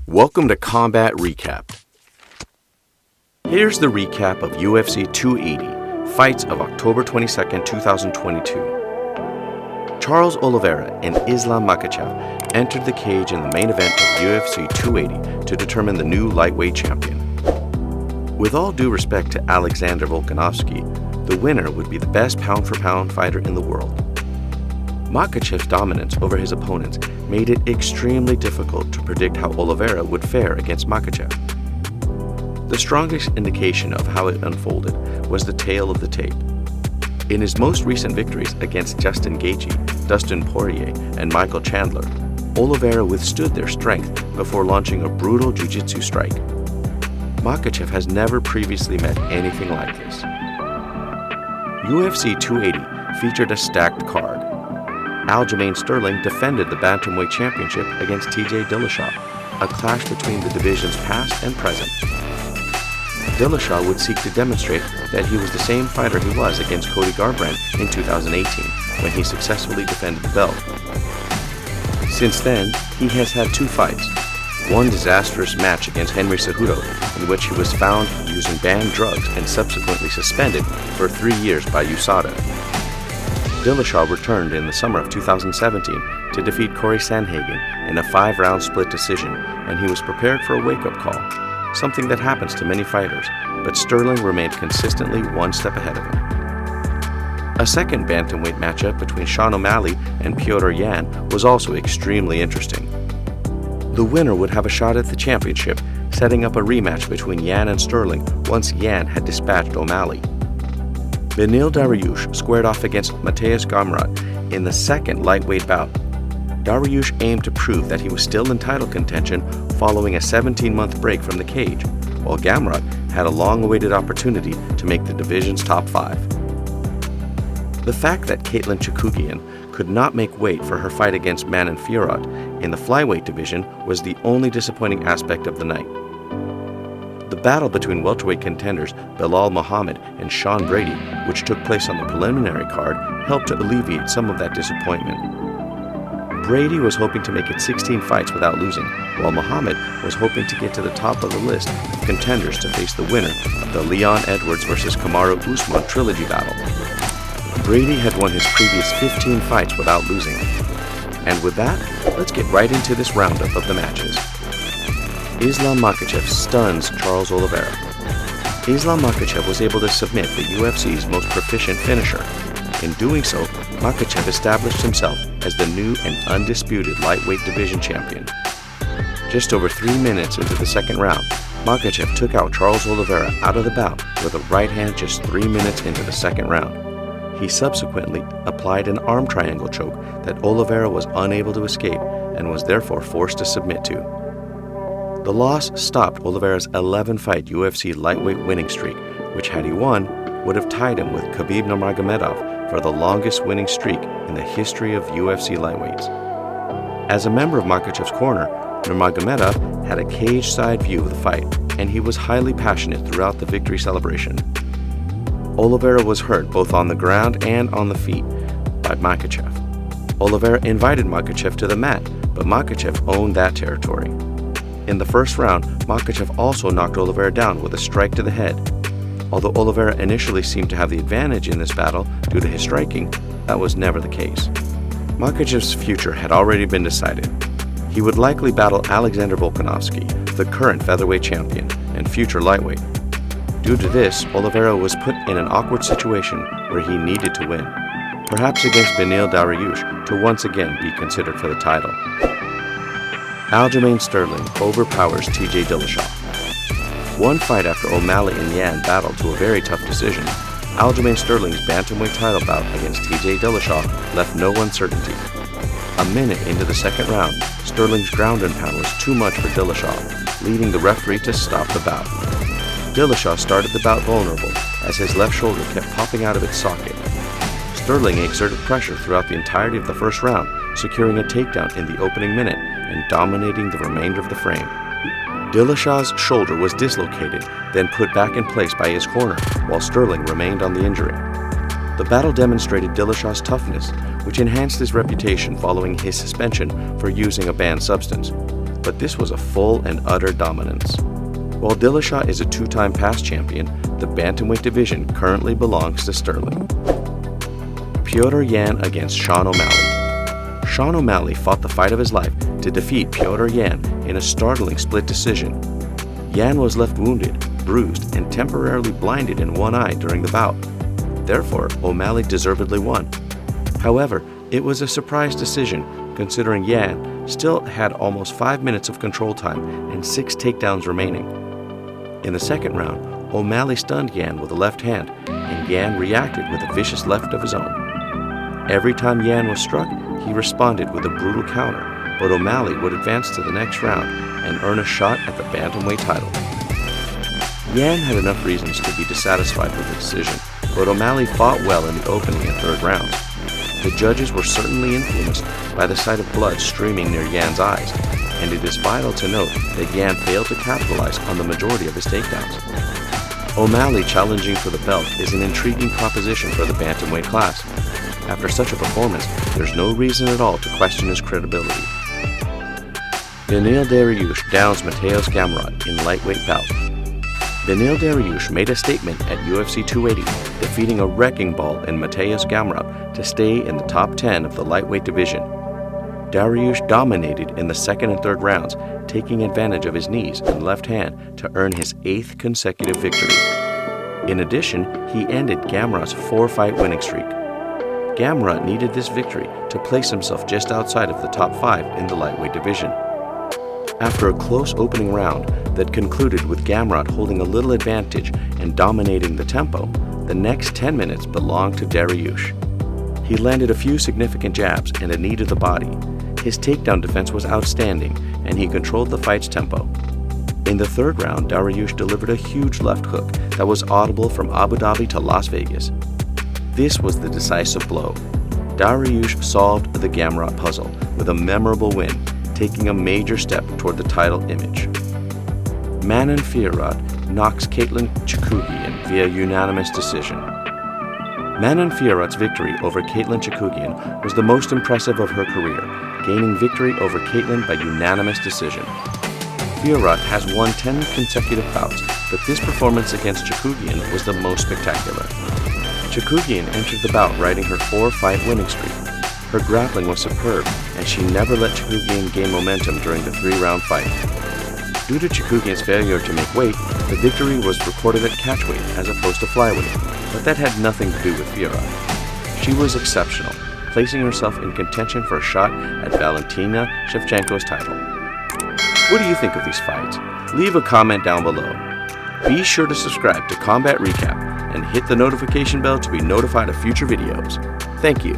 Welcome to Combat Recap. Here's the recap of UFC 280, fights of October 22, 2022. Charles Oliveira and Islam Makhachev entered the cage in the main event of UFC 280 to determine the new lightweight champion. With all due respect to Alexander Volkanovski, the winner would be the best pound-for-pound fighter in the world. Makhachev's dominance over his opponents made it extremely difficult to predict how Oliveira would fare against Makhachev. The strongest indication of how it unfolded was the tail of the tape. In his most recent victories against Justin Gaethje, Dustin Poirier, and Michael Chandler, Oliveira withstood their strength before launching a brutal jiu-jitsu strike. Makhachev has never previously met anything like this. UFC 280 featured a stacked card. Aljamain Sterling defended the Bantamweight Championship against TJ Dillashaw, a clash between the division's past and present. Dillashaw would seek to demonstrate that he was the same fighter he was against Cody Garbrandt in 2018, when he successfully defended the belt. Since then, he has had two fights. One disastrous match against Henry Cejudo, in which he was found using banned drugs and subsequently suspended for 3 years by USADA. Dillashaw returned in the summer of 2017 to defeat Corey Sandhagen in a 5-round split decision, and he was prepared for a wake-up call, something that happens to many fighters, but Sterling remained consistently one step ahead of him. A second bantamweight matchup between OMalley and Petr Yan was also extremely interesting. The winner would have a shot at the championship, setting up a rematch between Yan and Sterling once Yan had dispatched OMalley. Beneil Dariush squared off against Mateusz Gamrot in the second lightweight bout. Dariush aimed to prove that he was still in title contention following a 17-month break from the cage, while Gamrot had a long-awaited opportunity to make the division's top 5. The fact that Katlyn Chookagian could not make weight for her fight against Manon Fiorot in the flyweight division was the only disappointing aspect of the night. The battle between welterweight contenders Belal Muhammad and Sean Brady, which took place on the preliminary card, helped to alleviate some of that disappointment. Brady was hoping to make it 16 fights without losing, while Muhammad was hoping to get to the top of the list of contenders to face the winner of the Leon Edwards vs. Kamaru Usman trilogy battle. Brady had won his previous 15 fights without losing. And with that, let's get right into this roundup of the matches. Islam Makhachev stuns Charles Oliveira. Islam Makhachev was able to submit the UFC's most proficient finisher. In doing so, Makhachev established himself as the new and undisputed lightweight division champion. Just over 3 minutes into the second round, Makhachev took out Charles Oliveira out of the bout with a right hand just 3 minutes into the second round. He subsequently applied an arm triangle choke that Oliveira was unable to escape and was therefore forced to submit to. The loss stopped Oliveira's 11-fight UFC lightweight winning streak, which, had he won, would have tied him with Khabib Nurmagomedov for the longest winning streak in the history of UFC lightweights. As a member of Makhachev's corner, Nurmagomedov had a cage-side view of the fight, and he was highly passionate throughout the victory celebration. Oliveira was hurt both on the ground and on the feet by Makhachev. Oliveira invited Makhachev to the mat, but Makhachev owned that territory. In the first round, Makhachev also knocked Oliveira down with a strike to the head. Although Oliveira initially seemed to have the advantage in this battle due to his striking, that was never the case. Makhachev's future had already been decided. He would likely battle Alexander Volkanovski, the current featherweight champion and future lightweight. Due to this, Oliveira was put in an awkward situation where he needed to win, perhaps against Beneil Dariush to once again be considered for the title. Aljamain Sterling overpowers TJ Dillashaw. One fight after OMalley and Yan battled to a very tough decision, Aljamain Sterling's bantamweight title bout against TJ Dillashaw left no uncertainty. A minute into the second round, Sterling's ground and pound was too much for Dillashaw, leading the referee to stop the bout. Dillashaw started the bout vulnerable as his left shoulder kept popping out of its socket. Sterling exerted pressure throughout the entirety of the first round, securing a takedown in the opening minute and dominating the remainder of the frame. Dillashaw's shoulder was dislocated, then put back in place by his corner, while Sterling remained on the injury. The battle demonstrated Dillashaw's toughness, which enhanced his reputation following his suspension for using a banned substance. but this was a full and utter dominance. While Dillashaw is a two-time past champion, the bantamweight division currently belongs to Sterling. Petr Yan against Sean O'Malley. Sean O'Malley fought the fight of his life to defeat Petr Yan in a startling split decision. Yan was left wounded, bruised, and temporarily blinded in one eye during the bout. Therefore, O'Malley deservedly won. However, it was a surprise decision, considering Yan still had almost 5 minutes of control time and 6 takedowns remaining. In the second round, O'Malley stunned Yan with a left hand, and Yan reacted with a vicious left of his own. Every time Yan was struck, he responded with a brutal counter, but O'Malley would advance to the next round and earn a shot at the bantamweight title. Yan had enough reasons to be dissatisfied with the decision, but O'Malley fought well in the opening and third rounds. The judges were certainly influenced by the sight of blood streaming near Yan's eyes, and it is vital to note that Yan failed to capitalize on the majority of his takedowns. O'Malley challenging for the belt is an intriguing proposition for the bantamweight class. After such a performance, there's no reason at all to question his credibility. Beneil Dariush downs Mateusz Gamrot in lightweight bout. Beneil Dariush made a statement at UFC 280, defeating a wrecking ball in Mateusz Gamrot to stay in the top 10 of the lightweight division. Dariush dominated in the second and third rounds, taking advantage of his knees and left hand to earn his 8th consecutive victory. In addition, he ended Gamrot's 4-fight winning streak. Gamrot needed this victory to place himself just outside of the top 5 in the lightweight division. After a close opening round that concluded with Gamrot holding a little advantage and dominating the tempo, the next 10 minutes belonged to Dariush. He landed a few significant jabs and a knee to the body. His takedown defense was outstanding, and he controlled the fight's tempo. In the third round, Dariush delivered a huge left hook that was audible from Abu Dhabi to Las Vegas. This was the decisive blow. Dariush solved the Gamrot puzzle with a memorable win, taking a major step toward the title image. Manon Fiorot knocks Katlyn Chookagian via unanimous decision. Manon Fiorot's victory over Katlyn Chookagian was the most impressive of her career, gaining victory over Katlyn by unanimous decision. Fiorot has won 10 consecutive bouts, but this performance against Chookagian was the most spectacular. Chookagian entered the bout riding her 4-fight winning streak. Her grappling was superb, and she never let Chookagian gain momentum during the 3-round fight. Due to Chookagian's failure to make weight, the victory was recorded at catchweight as opposed to flyweight, but that had nothing to do with Fiorot. She was exceptional, placing herself in contention for a shot at Valentina Shevchenko's title. What do you think of these fights? Leave a comment down below. Be sure to subscribe to Combat Recap and hit the notification bell to be notified of future videos. Thank you.